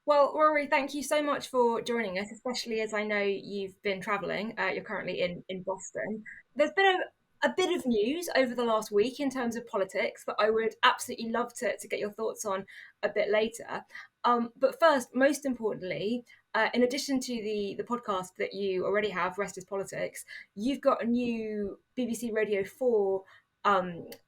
Well, Rory, thank you so much for joining us, especially as I know you've been travelling. You're currently in Boston. There's been a bit of news over the last week in terms of politics that I would absolutely love to get your thoughts on a bit later. But first, most importantly, in addition to the podcast that you already have, Rest is Politics, you've got a new BBC Radio 4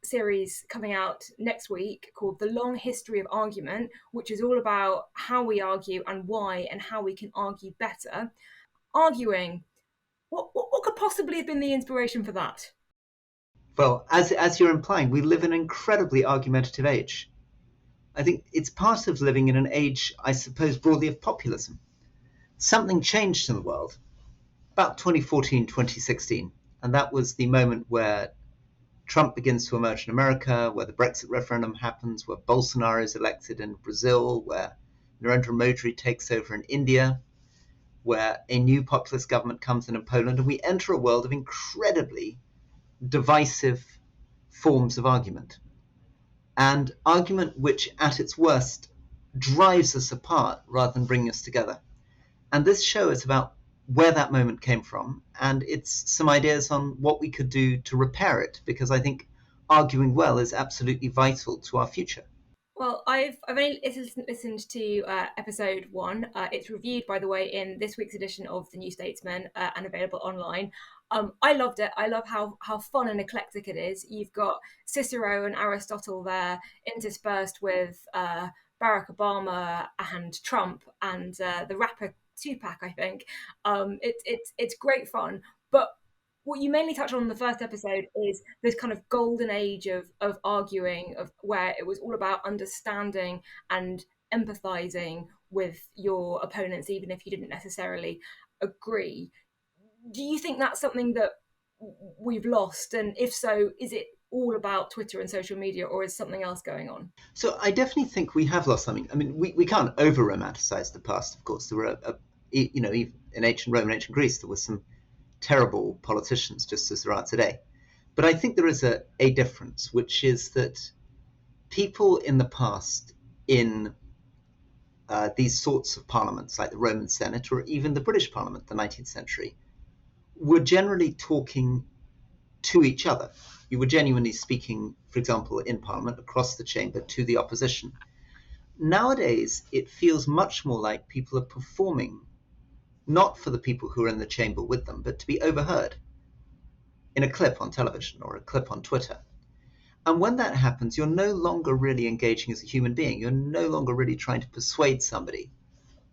series coming out next week called The Long History of Argument, which is all about how we argue and why and how we can argue better. Arguing, what could possibly have been the inspiration for that? Well, as you're implying, we live in an incredibly argumentative age. I think it's part of living in an age, I suppose, broadly of populism. Something changed in the world about 2014, 2016, and that was the moment where Trump begins to emerge in America, where the Brexit referendum happens, where Bolsonaro is elected in Brazil, where Narendra Modi takes over in India, where a new populist government comes in Poland, and we enter a world of incredibly divisive forms of argument. And argument which, at its worst, drives us apart rather than bringing us together. And this show is about where that moment came from, and it's some ideas on what we could do to repair it, because I think arguing well is absolutely vital to our future. Well, I've only listened to episode one. It's reviewed, by the way, in this week's edition of the New Statesman and available online. I loved it. I love how fun and eclectic it is. You've got Cicero and Aristotle there, interspersed with Barack Obama and Trump and the rapper Tupac. I think it's great fun, but what you mainly touch on in the first episode is this kind of golden age of arguing, of where it was all about understanding and empathizing with your opponents, even if you didn't necessarily agree. Do you think that's something that we've lost? And if so, is it all about Twitter and social media, or is something else going on? So I definitely think we have lost something. I mean, we can't over romanticize the past, of course. There were, in ancient Rome and ancient Greece, there were some terrible politicians, just as there are today. But I think there is a difference, which is that people in the past, in these sorts of parliaments, like the Roman Senate or even the British Parliament, the 19th century, were generally talking to each other. You were genuinely speaking, for example, in Parliament across the chamber to the opposition. Nowadays, it feels much more like people are performing not for the people who are in the chamber with them, but to be overheard in a clip on television or a clip on Twitter. And when that happens, you're no longer really engaging as a human being. You're no longer really trying to persuade somebody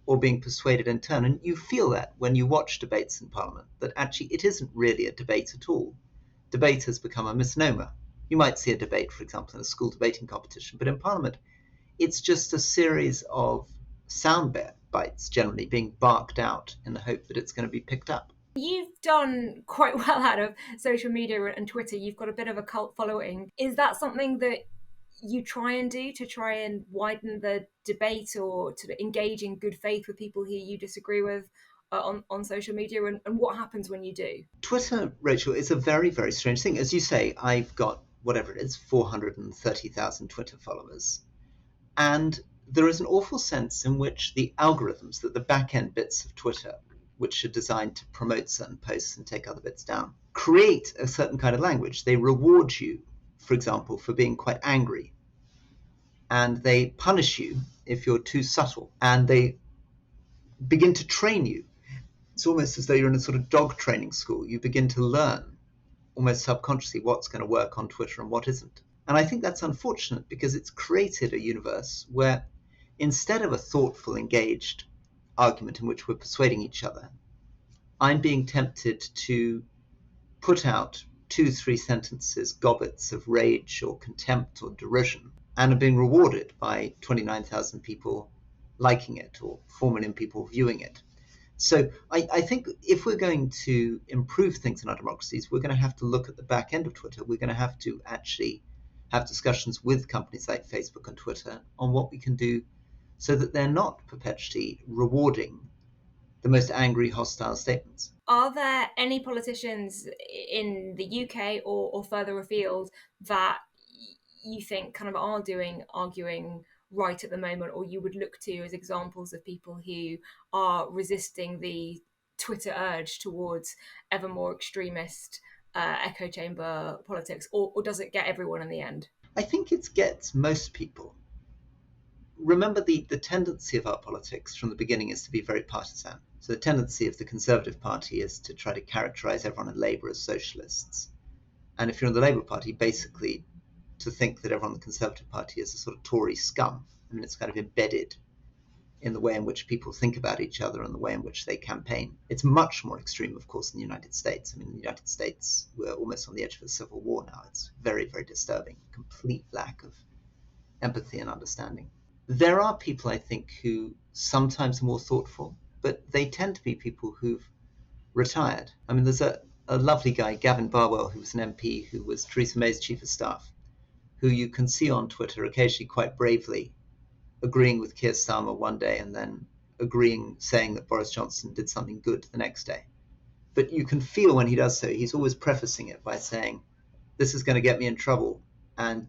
or being persuaded in turn. And you feel that when you watch debates in Parliament, that actually it isn't really a debate at all. Debate has become a misnomer. You might see a debate, for example, in a school debating competition, but in Parliament, it's just a series of sound bites generally being barked out in the hope that it's going to be picked up. You've done quite well out of social media and Twitter. You've got a bit of a cult following. Is that something that you try and do to try and widen the debate, or to engage in good faith with people who you disagree with on social media? And what happens when you do? Twitter, Rachel, is a very, very strange thing. As you say, I've got whatever it is, 430,000 Twitter followers. And there is an awful sense in which the algorithms, that the back end bits of Twitter, which are designed to promote certain posts and take other bits down, create a certain kind of language. They reward you, for example, for being quite angry. And they punish you if you're too subtle. And they begin to train you. It's almost as though you're in a sort of dog training school. You begin to learn almost subconsciously what's going to work on Twitter and what isn't. And I think that's unfortunate, because it's created a universe where, instead of a thoughtful, engaged argument in which we're persuading each other, I'm being tempted to put out 2, 3 sentences, gobbets of rage or contempt or derision, and are being rewarded by 29,000 people liking it or 4 million people viewing it. So I think if we're going to improve things in our democracies, we're going to have to look at the back end of Twitter. We're going to have to actually have discussions with companies like Facebook and Twitter on what we can do so that they're not perpetually rewarding the most angry, hostile statements. Are there any politicians in the UK or further afield that you think kind of are doing arguing right at the moment, or you would look to as examples of people who are resisting the Twitter urge towards ever more extremist echo chamber politics, or does it get everyone in the end? I think it gets most people. Remember, the tendency of our politics from the beginning is to be very partisan. So the tendency of the Conservative Party is to try to characterize everyone in Labour as socialists. And if you're in the Labour Party, basically to think that everyone in the Conservative Party is a sort of Tory scum. I mean, it's kind of embedded in the way in which people think about each other and the way in which they campaign. It's much more extreme, of course, in the United States. I mean, in the United States, we're almost on the edge of a civil war now. It's very, very disturbing. Complete lack of empathy and understanding. There are people, I think, who sometimes are more thoughtful, but they tend to be people who've retired. I mean, there's a lovely guy, Gavin Barwell, who was an MP, who was Theresa May's chief of staff, who you can see on Twitter occasionally quite bravely agreeing with Keir Starmer one day and then saying that Boris Johnson did something good the next day. But you can feel when he does so, he's always prefacing it by saying, this is going to get me in trouble. And,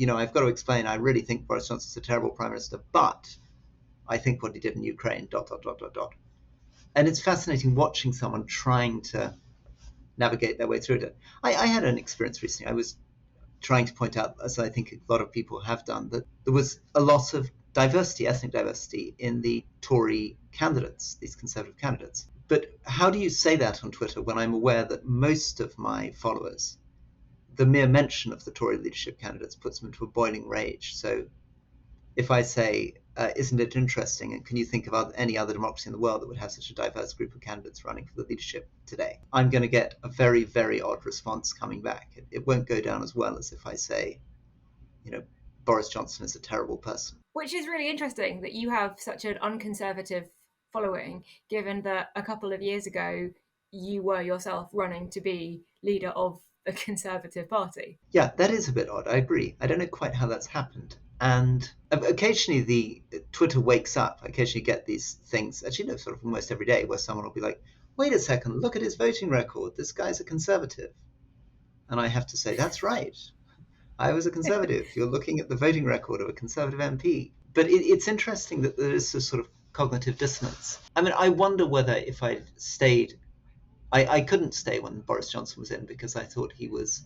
I've got to explain, I really think Boris Johnson's a terrible prime minister, but I think what he did in Ukraine, ... And it's fascinating watching someone trying to navigate their way through it. I had an experience recently. I was trying to point out, as I think a lot of people have done, that there was a lot of diversity, ethnic diversity, in the Tory candidates, these Conservative candidates. But how do you say that on Twitter when I'm aware that most of my followers, the mere mention of the Tory leadership candidates puts them into a boiling rage? So if I say, isn't it interesting, and can you think of any other democracy in the world that would have such a diverse group of candidates running for the leadership today? I'm going to get a very, very odd response coming back. It won't go down as well as if I say, Boris Johnson is a terrible person. Which is really interesting that you have such an unconservative following, given that a couple of years ago you were yourself running to be leader of the Conservative Party. Yeah, that is a bit odd. I agree. I don't know quite how that's happened. And occasionally the Twitter wakes up. I occasionally get these things, actually, sort of almost every day, where someone will be like, wait a second, look at his voting record. This guy's a Conservative. And I have to say, that's right. I was a Conservative. You're looking at the voting record of a Conservative MP. But it's interesting that there is a sort of cognitive dissonance. I mean, I wonder whether if I'd stayed, I couldn't stay when Boris Johnson was in because I thought he was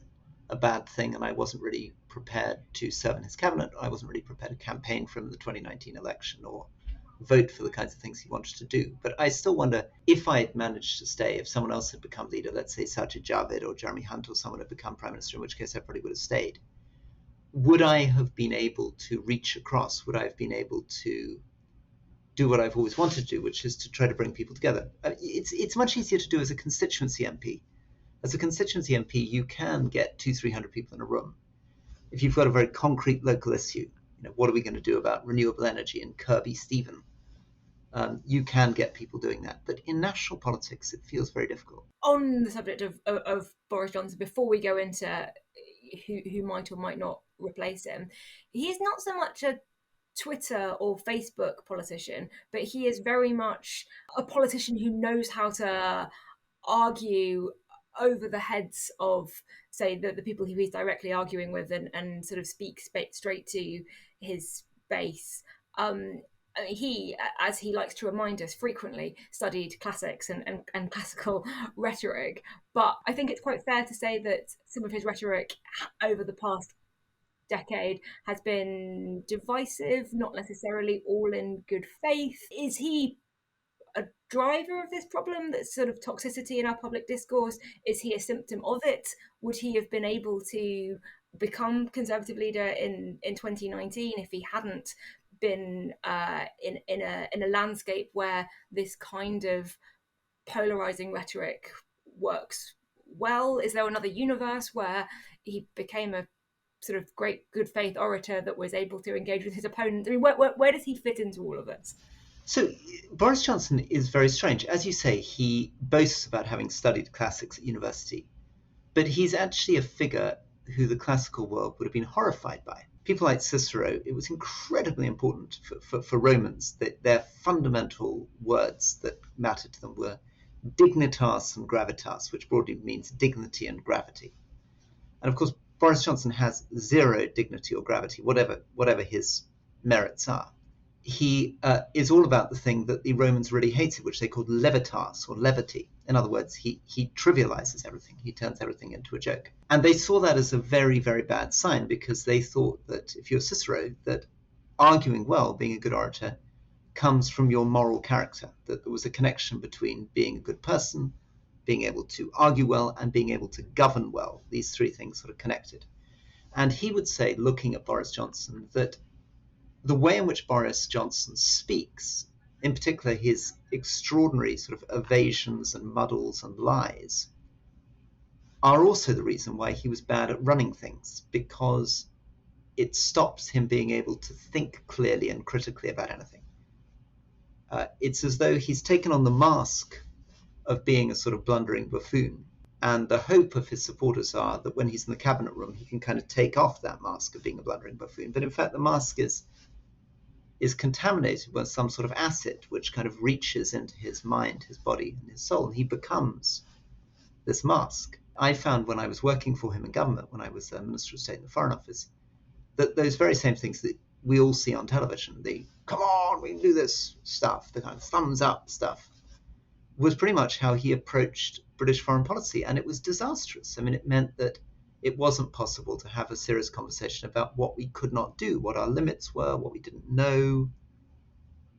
a bad thing and I wasn't really prepared to serve in his cabinet. I wasn't really prepared to campaign for him in the 2019 election or vote for the kinds of things he wanted to do. But I still wonder if I had managed to stay, if someone else had become leader, let's say Sajid Javid or Jeremy Hunt or someone had become prime minister, in which case I probably would have stayed. Would I have been able to reach across? Would I have been able to do what I've always wanted to do, which is to try to bring people together? It's much easier to do as a constituency MP. As a constituency MP, you can get 200-300 people in a room. If you've got a very concrete local issue, what are we going to do about renewable energy in Kirby Stephen? You can get people doing that. But in national politics, it feels very difficult. On the subject of Boris Johnson, before we go into who might or might not replace him, he is not so much a Twitter or Facebook politician, but he is very much a politician who knows how to argue over the heads of, say, the people who he's directly arguing with and sort of speak straight to his base. He, as he likes to remind us frequently, studied classics and classical rhetoric. But I think it's quite fair to say that some of his rhetoric over the past decade has been divisive, not necessarily all in good faith. Is he a driver of this problem, that sort of toxicity in our public discourse? Is he a symptom of it? Would he have been able to become Conservative leader in 2019 if he hadn't been in a landscape where this kind of polarizing rhetoric works well? Is there another universe where he became a sort of great good faith orator that was able to engage with his opponent? I mean, where does he fit into all of this? So Boris Johnson is very strange. As you say, he boasts about having studied classics at university, but he's actually a figure who the classical world would have been horrified by. People like Cicero, it was incredibly important for Romans that their fundamental words that mattered to them were dignitas and gravitas, which broadly means dignity and gravity. And of course, Boris Johnson has zero dignity or gravity, whatever his merits are. He is all about the thing that the Romans really hated, which they called levitas or levity. In other words, he trivializes everything. He turns everything into a joke. And they saw that as a very, very bad sign, because they thought that if you're Cicero, that arguing well, being a good orator, comes from your moral character, that there was a connection between being a good person, being able to argue well, and being able to govern well. These three things sort of connected. And he would say, looking at Boris Johnson, that the way in which Boris Johnson speaks, in particular his extraordinary sort of evasions and muddles and lies, are also the reason why he was bad at running things, because it stops him being able to think clearly and critically about anything. It's as though he's taken on the mask of being a sort of blundering buffoon, and the hope of his supporters are that when he's in the cabinet room, he can kind of take off that mask of being a blundering buffoon. But in fact, the mask is contaminated with some sort of acid which kind of reaches into his mind, his body, and his soul, and he becomes this mask. I found when I was working for him in government, when I was Minister of State in the Foreign Office, that those very same things that we all see on television, the come on, we can do this stuff, the kind of thumbs up stuff, was pretty much how he approached British foreign policy, and it was disastrous. I mean, it meant that it wasn't possible to have a serious conversation about what we could not do, what our limits were, what we didn't know,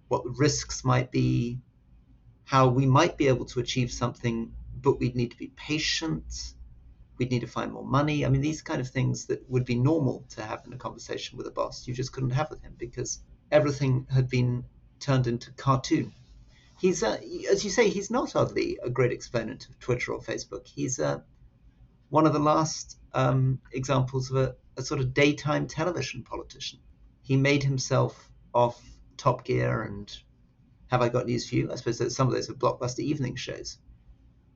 what the risks might be, how we might be able to achieve something, but we'd need to be patient, we'd need to find more money. I mean, these kind of things that would be normal to have in a conversation with a boss, you just couldn't have with him, because everything had been turned into cartoon. He's, as you say, he's not oddly a great exponent of Twitter or Facebook. He's one of the last examples of a sort of daytime television politician. He made himself off Top Gear and Have I Got News for You? I suppose that some of those are blockbuster evening shows.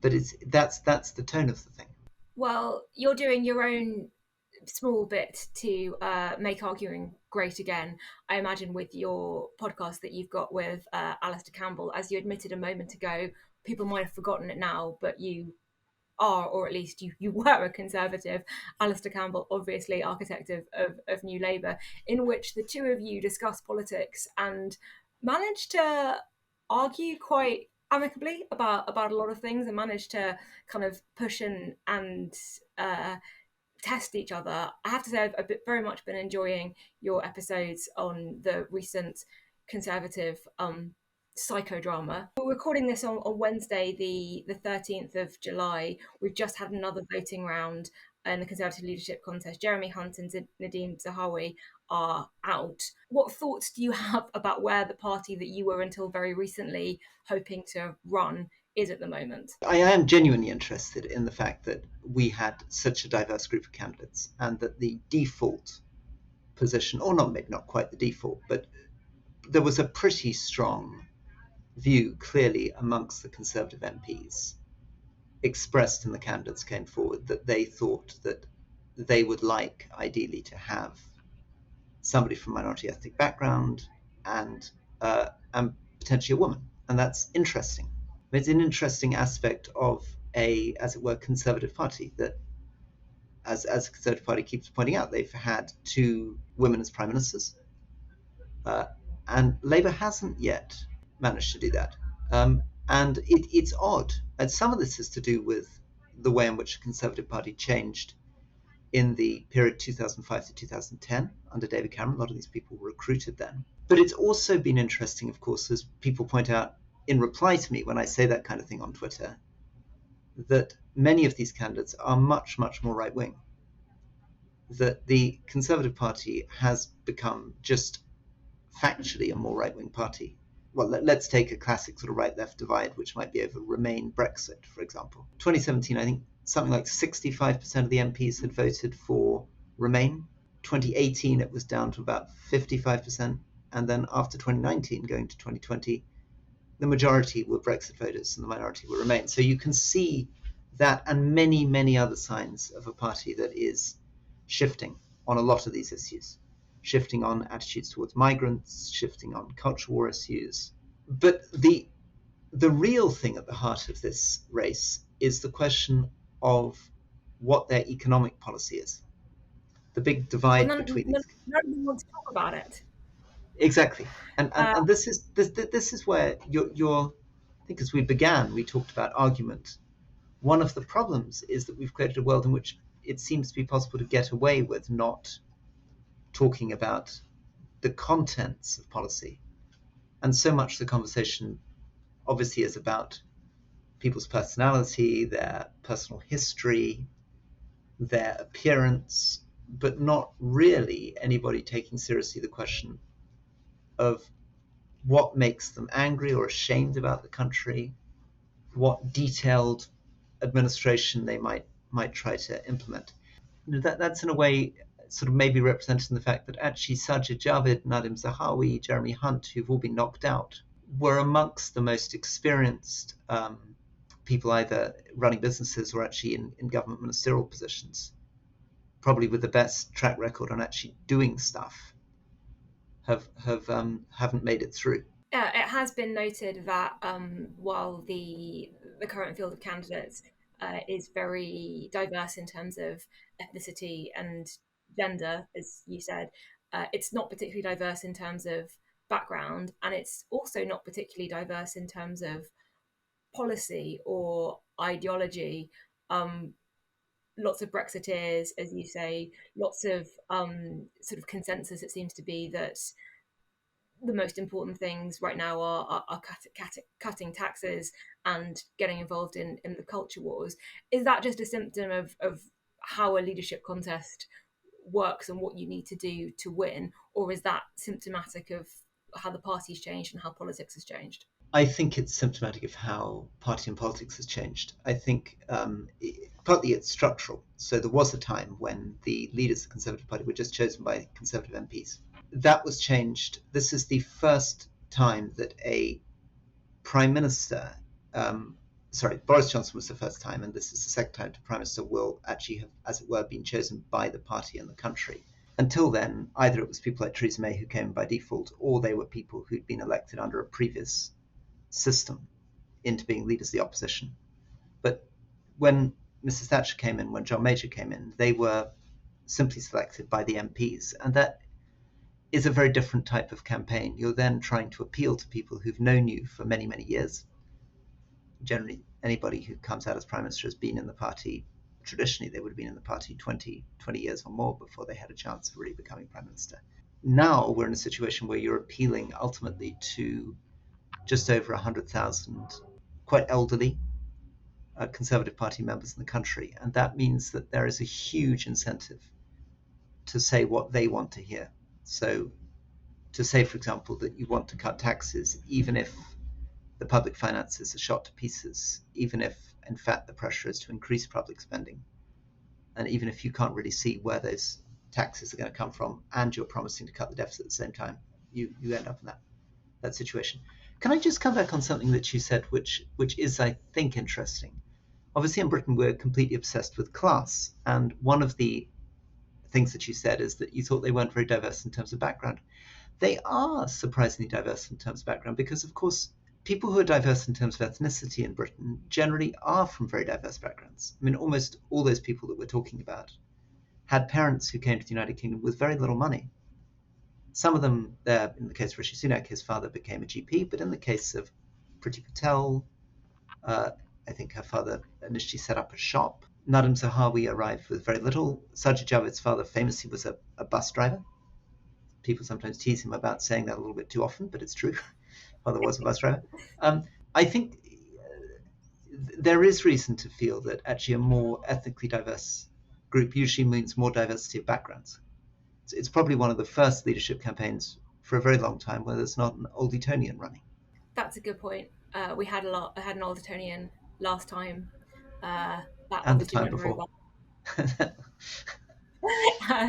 But that's the tone of the thing. Well, you're doing your own small bit to make arguing great again, I imagine, with your podcast that you've got with Alistair Campbell. As you admitted a moment ago, people might have forgotten it now, but you are, or at least you were, a Conservative. Alistair Campbell, obviously architect of New Labour, in which the two of you discuss politics and manage to argue quite amicably about a lot of things, and manage to kind of push and test each other. I have to say, I've very much been enjoying your episodes on the recent Conservative psychodrama. We're recording this on Wednesday, the 13th of July. We've just had another voting round in the Conservative leadership contest. Jeremy Hunt and Nadine Zahawi are out. What thoughts do you have about where the party that you were until very recently hoping to run is at the moment? I am genuinely interested in the fact that we had such a diverse group of candidates, and that the default position, or not, maybe not quite the default, but there was a pretty strong view clearly amongst the Conservative MPs expressed in the candidates came forward, that they thought that they would like ideally to have somebody from minority ethnic background and potentially a woman. And that's interesting. It's an interesting aspect of a, as it were, Conservative Party that, as the Conservative Party keeps pointing out, they've had two women as prime ministers, and Labour hasn't yet managed to do that. And it's odd. And some of this is to do with the way in which the Conservative Party changed in the period 2005 to 2010 under David Cameron. A lot of these people were recruited then. But it's also been interesting, of course, as people point out in reply to me when I say that kind of thing on Twitter, that many of these candidates are much, much more right-wing. That the Conservative Party has become just factually a more right-wing party. Well, let's take a classic sort of right-left divide, which might be over Remain, Brexit, for example. 2017, I think something like 65% of the MPs had voted for Remain. 2018, it was down to about 55%. And then after 2019, going to 2020, the majority were Brexit voters and the minority were Remain. So you can see that, and many, many other signs of a party that is shifting on a lot of these issues, shifting on attitudes towards migrants, shifting on culture war issues. But the real thing at the heart of this race is the question of what their economic policy is. The big divide between these. None of them want to talk about it. Exactly. Uh, And this is where your I think as we began, we talked about argument. One of the problems is that we've created a world in which it seems to be possible to get away with not talking about the contents of policy. And so much of the conversation obviously is about people's personality, their personal history, their appearance, but not really anybody taking seriously the question of what makes them angry or ashamed about the country, what detailed administration they might try to implement. That's in a way sort of maybe representing the fact that actually Sajid Javid, Nadim Zahawi, Jeremy Hunt, who've all been knocked out, were amongst the most experienced people either running businesses or actually in government ministerial positions, probably with the best track record on actually doing stuff, haven't made it through. it has been noted that while the current field of candidates is very diverse in terms of ethnicity and gender, as you said, it's not particularly diverse in terms of background, and it's also not particularly diverse in terms of policy or ideology. Um, Lots of Brexiteers, as you say, lots of sort of consensus. It seems to be that the most important things right now are cutting taxes and getting involved in the culture wars. Is that just a symptom of how a leadership contest works and what you need to do to win, or is that symptomatic of how the party's changed and how politics has changed? I think it's symptomatic of how party and politics has changed. I think partly it's structural. So there was a time when the leaders of the Conservative Party were just chosen by Conservative MPs. That was changed. This is the first time that a Prime Minister, Boris Johnson was the first time, and this is the second time the Prime Minister will actually have, as it were, been chosen by the party and the country. Until then, either it was people like Theresa May who came by default, or they were people who'd been elected under a previous system into being leaders of the opposition. But when Mrs. Thatcher came in, when John Major came in, they were simply selected by the MPs. And that is a very different type of campaign. You're then trying to appeal to people who've known you for many, many years. Generally, anybody who comes out as Prime Minister has been in the party. Traditionally, they would have been in the party 20 years or more before they had a chance of really becoming Prime Minister. Now we're in a situation where you're appealing ultimately to just over 100,000 quite elderly Conservative Party members in the country. And that means that there is a huge incentive to say what they want to hear. So to say, for example, that you want to cut taxes, even if the public finances are shot to pieces, even if, in fact, the pressure is to increase public spending, and even if you can't really see where those taxes are going to come from, and you're promising to cut the deficit at the same time, you end up in that situation. Can I just come back on something that you said, which is, I think, interesting? Obviously, in Britain, we're completely obsessed with class, and one of the things that you said is that you thought they weren't very diverse in terms of background. They are surprisingly diverse in terms of background because, of course, people who are diverse in terms of ethnicity in Britain generally are from very diverse backgrounds. I mean, almost all those people that we're talking about had parents who came to the United Kingdom with very little money. Some of them, in the case of Rishi Sunak, his father became a GP, but in the case of Priti Patel, I think her father initially set up a shop. Nadim Zahawi arrived with very little. Sajid Javid's father famously was a bus driver. People sometimes tease him about saying that a little bit too often, but it's true. Father was a bus driver. I think there is reason to feel that actually a more ethnically diverse group usually means more diversity of backgrounds. It's probably one of the first leadership campaigns for a very long time where there's not an old Etonian running. That's a good point. We had a lot. I had an old Etonian last time. That And the obviously time went very before. well.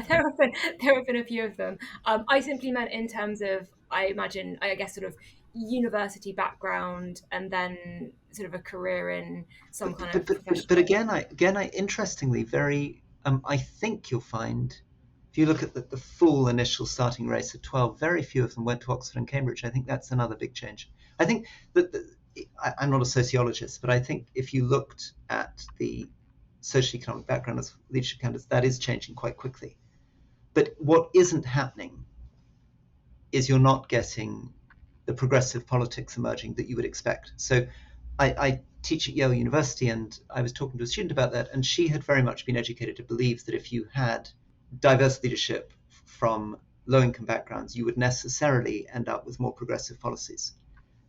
There have been a few of them. I simply meant in terms of, I imagine, I guess, sort of university background and then sort of a career in some kind of But professional. again, I interestingly, very, I think you'll find, if you look at the full initial starting race of 12, very few of them went to Oxford and Cambridge. I think that's another big change. I think that I'm not a sociologist, but I think if you looked at the social economic background of leadership candidates, that is changing quite quickly. But what isn't happening is you're not getting the progressive politics emerging that you would expect. So I teach at Yale University, and I was talking to a student about that, and she had very much been educated to believe that if you had diverse leadership from low-income backgrounds, you would necessarily end up with more progressive policies.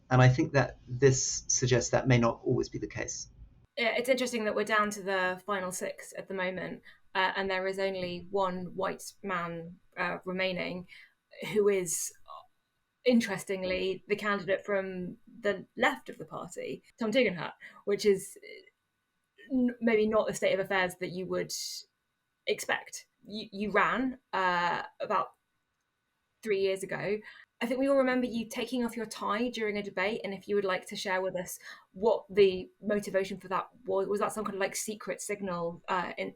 And I think that this suggests that may not always be the case. Yeah, it's interesting that we're down to the final six at the moment, and there is only one white man remaining, who is interestingly the candidate from the left of the party, Tom Tugendhat, which is maybe not the state of affairs that you would expect. You ran about 3 years ago. I think we all remember you taking off your tie during a debate, and if you would like to share with us what the motivation for that was that some kind of like secret signal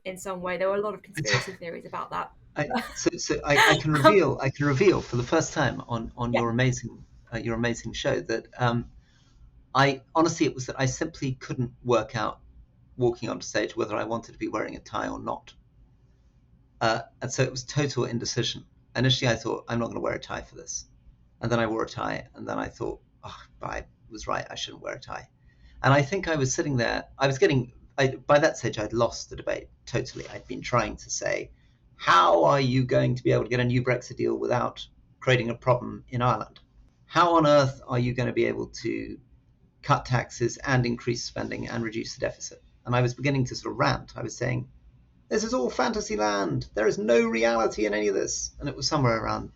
in some way? There were a lot of conspiracy theories about that. I can reveal for the first time on Yeah, your amazing show that I honestly, it was that I simply couldn't work out walking onto stage whether I wanted to be wearing a tie or not. And so it was total indecision. Initially, I thought, I'm not going to wear a tie for this. And then I wore a tie, and then I thought, oh, I was right, I shouldn't wear a tie. And I think I was sitting there, by that stage, I'd lost the debate totally. I'd been trying to say, how are you going to be able to get a new Brexit deal without creating a problem in Ireland? How on earth are you going to be able to cut taxes and increase spending and reduce the deficit? And I was beginning to sort of rant. I was saying, this is all fantasy land. There is no reality in any of this. And it was somewhere around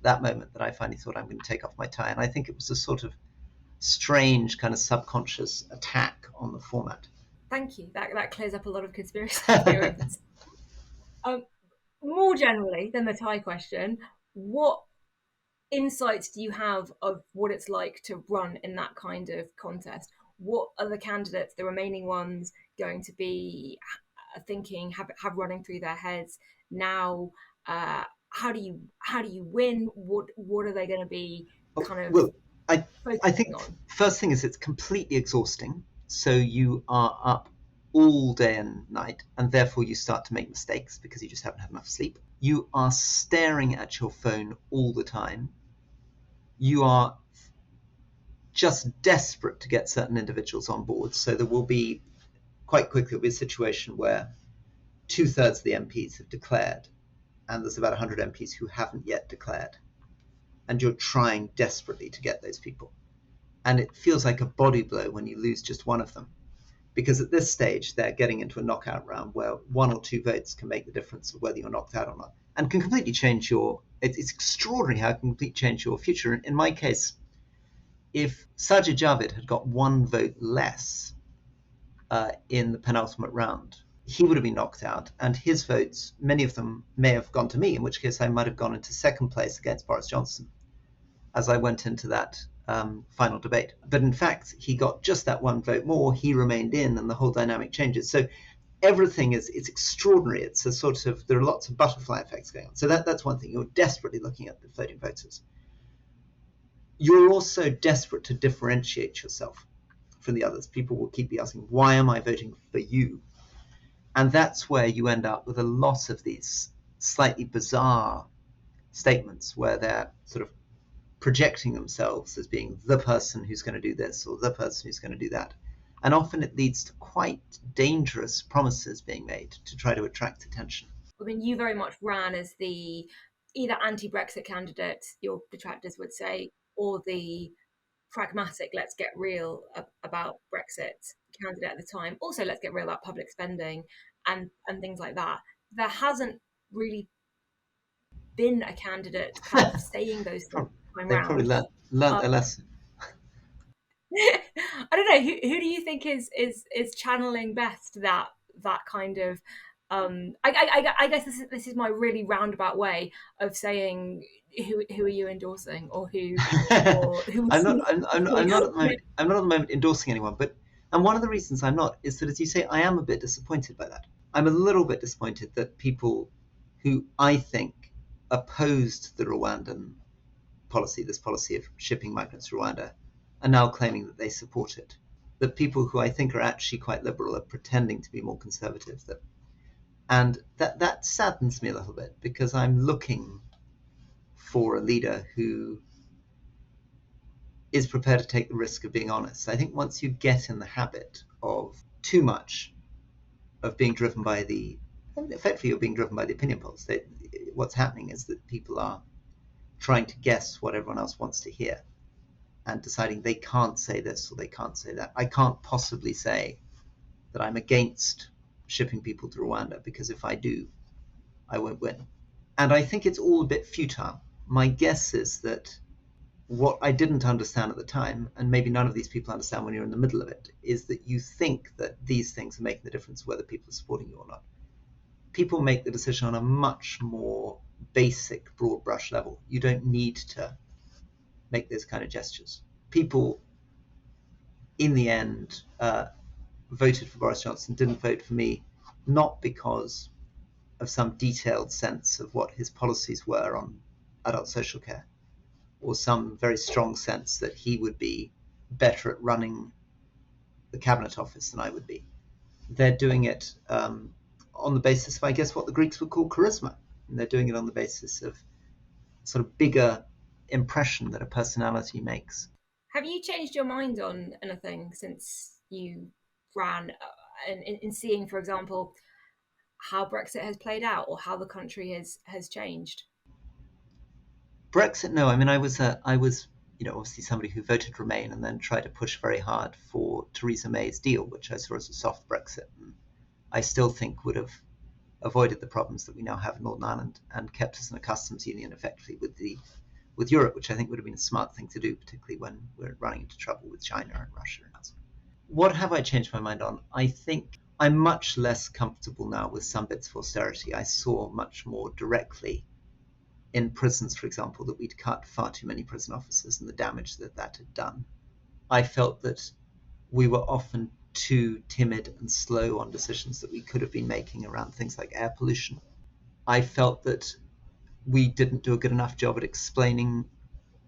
that moment that I finally thought, I'm going to take off my tie. And I think it was a sort of strange kind of subconscious attack on the format. thank you. That clears up a lot of conspiracy theories. Um, More generally than the tie question, what insights do you have of what it's like to run in that kind of contest? What are the candidates, the remaining ones, going to be thinking, have running through their heads now? How do you win? What are they going to be kind of Well, I focusing think on? first thing is it's completely exhausting. So you are up all day and night, and therefore you start to make mistakes because you just haven't had enough sleep. You are staring at your phone all the time. You are just desperate to get certain individuals on board. So there will be quite quickly a situation where 2/3 of the MPs have declared, and there's about 100 MPs who haven't yet declared. And you're trying desperately to get those people. And it feels like a body blow when you lose just one of them. Because at this stage, they're getting into a knockout round where 1 or 2 votes can make the difference of whether you're knocked out or not, and can completely change it's extraordinary how it can completely change your future. In my case, if Sajid Javid had got 1 vote less in the penultimate round, he would have been knocked out, and his votes, many of them may have gone to me, in which case I might have gone into second place against Boris Johnson as I went into that final debate. But in fact, he got just that 1 vote more, he remained in, and the whole dynamic changes. So everything it's extraordinary. It's a sort of, there are lots of butterfly effects going on. So that's one thing. You're desperately looking at the floating voters. You're also desperate to differentiate yourself from the others. People will keep asking, why am I voting for you? And that's where you end up with a lot of these slightly bizarre statements where they're sort of projecting themselves as being the person who's going to do this or the person who's going to do that. And often it leads to quite dangerous promises being made to try to attract attention. I mean, you very much ran as the either anti-Brexit candidate, your detractors would say, or the pragmatic, let's get real about Brexit candidate at the time. Also, let's get real about public spending and things like that. There hasn't really been a candidate kind of saying those things time They've probably round. learned a lesson. I don't know who do you think is channeling best that kind of I guess this is my really roundabout way of saying who are you endorsing or who I'm not. I'm not at the moment. I'm not at the moment endorsing anyone. And one of the reasons I'm not is that, as you say, I am a bit disappointed by that. I'm a little bit disappointed that people who I think opposed the Rwandan policy, this policy of shipping migrants to Rwanda, are now claiming that they support it. That people who I think are actually quite liberal are pretending to be more conservative. And that saddens me a little bit because I'm looking for a leader who is prepared to take the risk of being honest. I think once you get in the habit of too much of being driven by effectively you're being driven by the opinion polls. What's happening is that people are trying to guess what everyone else wants to hear and deciding they can't say this or they can't say that. I can't possibly say that I'm against shipping people to Rwanda because if I do, I won't win. And I think it's all a bit futile. My guess is that what I didn't understand at the time, and maybe none of these people understand when you're in the middle of it, is that you think that these things are making the difference whether people are supporting you or not. People make the decision on a much more basic, broad brush level. You don't need to make those kind of gestures. People, in the end, voted for Boris Johnson, didn't vote for me, not because of some detailed sense of what his policies were on adult social care, or some very strong sense that he would be better at running the cabinet office than I would be. They're doing it on the basis of, I guess, what the Greeks would call charisma. And they're doing it on the basis of sort of bigger impression that a personality makes. Have you changed your mind on anything since you ran, in seeing, for example, how Brexit has played out or how the country has changed? Brexit, no. I mean, I was obviously somebody who voted Remain and then tried to push very hard for Theresa May's deal, which I saw as a soft Brexit. And I still think would have avoided the problems that we now have in Northern Ireland and kept us in a customs union effectively with Europe, which I think would have been a smart thing to do, particularly when we're running into trouble with China and Russia. What have I changed my mind on? I think I'm much less comfortable now with some bits of austerity. I saw much more directly in prisons, for example, that we'd cut far too many prison officers and the damage that had done. I felt that we were often too timid and slow on decisions that we could have been making around things like air pollution. I felt that we didn't do a good enough job at explaining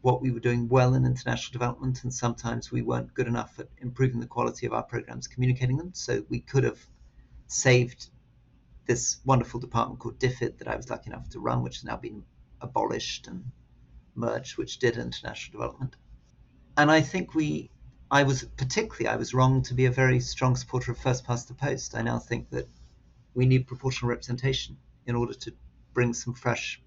what we were doing well in international development, and sometimes we weren't good enough at improving the quality of our programs, communicating them. So we could have saved this wonderful department called DFID that I was lucky enough to run, which has now been abolished and merged, which did international development. And I think I was wrong to be a very strong supporter of first past the post. I now think that we need proportional representation in order to bring some fresh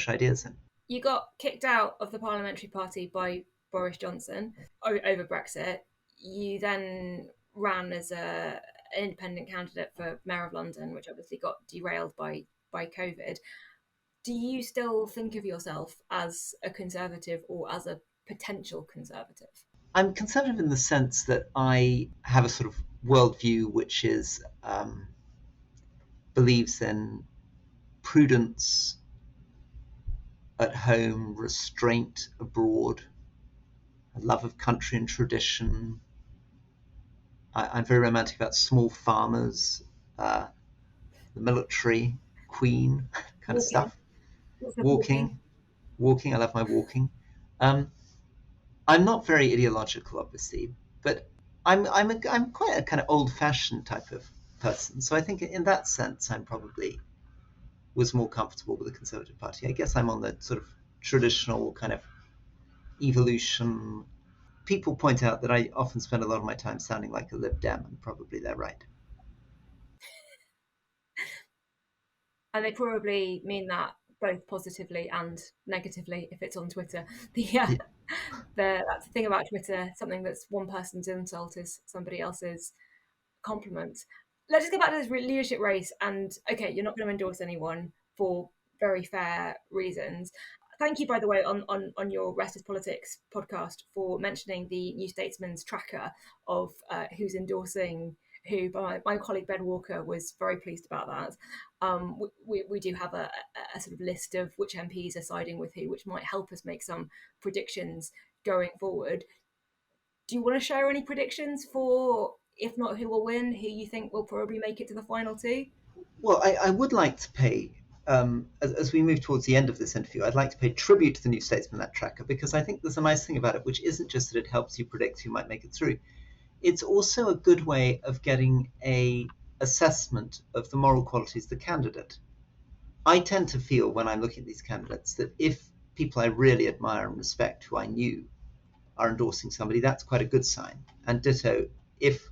ideas in. You got kicked out of the parliamentary party by Boris Johnson over Brexit. You then ran as an independent candidate for Mayor of London, which obviously got derailed by COVID. Do you still think of yourself as a conservative or as a potential conservative? I'm conservative in the sense that I have a sort of worldview which is believes in prudence at home, restraint abroad, a love of country and tradition. I'm very romantic about small farmers, the military, Queen kind of stuff. Walking. I love my walking. I'm not very ideological, obviously, but I'm quite a kind of old-fashioned type of person. So I think in that sense, I'm probably was more comfortable with the Conservative Party. I guess I'm on the sort of traditional kind of evolution. People point out that I often spend a lot of my time sounding like a Lib Dem, and probably they're right. And they probably mean that both positively and negatively if it's on Twitter. That's the thing about Twitter. Something that's one person's insult is somebody else's compliment. Let's just go back to this leadership race. And okay, you're not going to endorse anyone for very fair reasons. Thank you, by the way, on your Rest is Politics podcast for mentioning the New Statesman's tracker of who's endorsing who. My colleague Ben Walker was very pleased about that. We do have a sort of list of which MPs are siding with who, which might help us make some predictions going forward. Do you want to share any predictions for, if not who will win, who you think will probably make it to the final two? Well, I would like to pay, as we move towards the end of this interview, I'd like to pay tribute to the New Statesman, that tracker, because I think there's a nice thing about it, which isn't just that it helps you predict who might make it through. It's also a good way of getting a assessment of the moral qualities of the candidate. I tend to feel when I'm looking at these candidates that if people I really admire and respect who I knew are endorsing somebody, that's quite a good sign. And ditto, if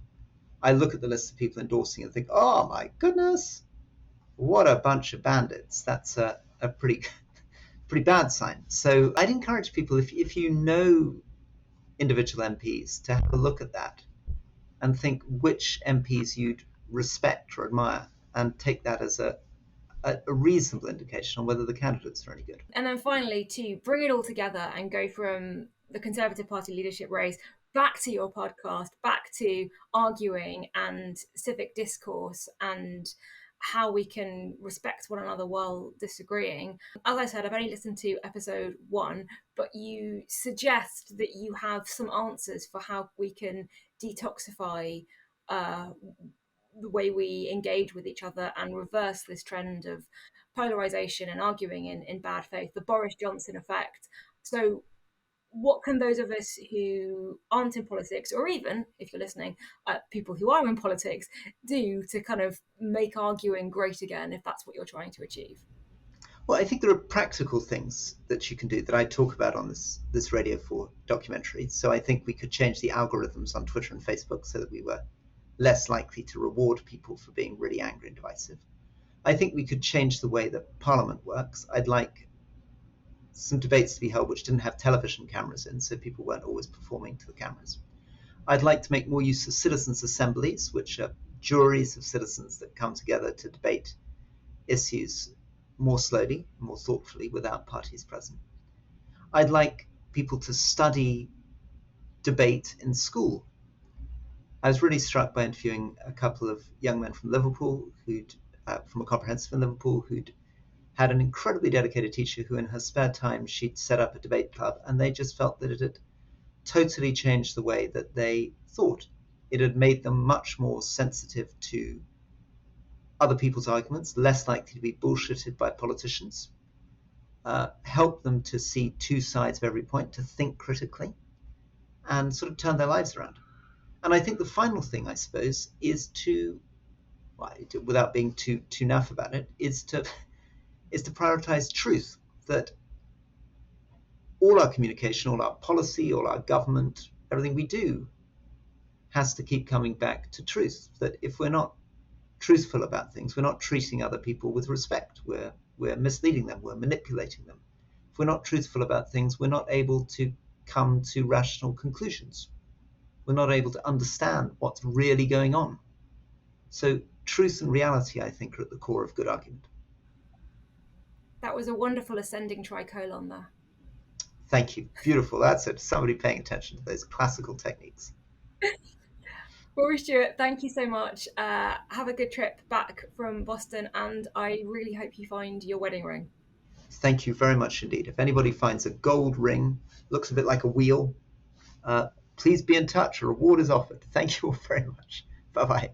I look at the list of people endorsing and think, oh my goodness, what a bunch of bandits, that's a pretty bad sign. So I'd encourage people, if you know individual MPs, to have a look at that and think which MPs you'd respect or admire, and take that as a reasonable indication on whether the candidates are any good. And then finally, to bring it all together and go from the Conservative Party leadership race back to your podcast, back to arguing and civic discourse and how we can respect one another while disagreeing. As I said, I've only listened to episode 1, but you suggest that you have some answers for how we can detoxify the way we engage with each other and reverse this trend of polarization and arguing in bad faith, the Boris Johnson effect. So what can those of us who aren't in politics, or even, if you're listening, people who are in politics, do to kind of make arguing great again, if that's what you're trying to achieve? Well, I think there are practical things that you can do that I talk about on this Radio 4 documentary. So I think we could change the algorithms on Twitter and Facebook so that we were less likely to reward people for being really angry and divisive. I think we could change the way that Parliament works. I'd like some debates to be held which didn't have television cameras in, so people weren't always performing to the cameras. I'd like to make more use of citizens' assemblies, which are juries of citizens that come together to debate issues more slowly, more thoughtfully, without parties present. I'd like people to study debate in school. I was really struck by interviewing a couple of young men from Liverpool, from a comprehensive in Liverpool, who'd had an incredibly dedicated teacher who, in her spare time, she'd set up a debate club, and they just felt that it had totally changed the way that they thought. It had made them much more sensitive to other people's arguments, less likely to be bullshitted by politicians, helped them to see two sides of every point, to think critically, and sort of turn their lives around. And I think the final thing, I suppose, is to, without being too naff about it, is to prioritize truth. That all our communication, all our policy, all our government, everything we do has to keep coming back to truth. That if we're not truthful about things, we're not treating other people with respect. We're misleading them. We're manipulating them. If we're not truthful about things, we're not able to come to rational conclusions. We're not able to understand what's really going on. So truth and reality, I think, are at the core of good argument. That was a wonderful ascending tricolon there. Thank you. Beautiful. That's it. Somebody paying attention to those classical techniques. Rory Stewart, thank you so much. Have a good trip back from Boston, and I really hope you find your wedding ring. Thank you very much indeed. If anybody finds a gold ring, looks a bit like a wheel, please be in touch. A reward is offered. Thank you all very much. Bye-bye.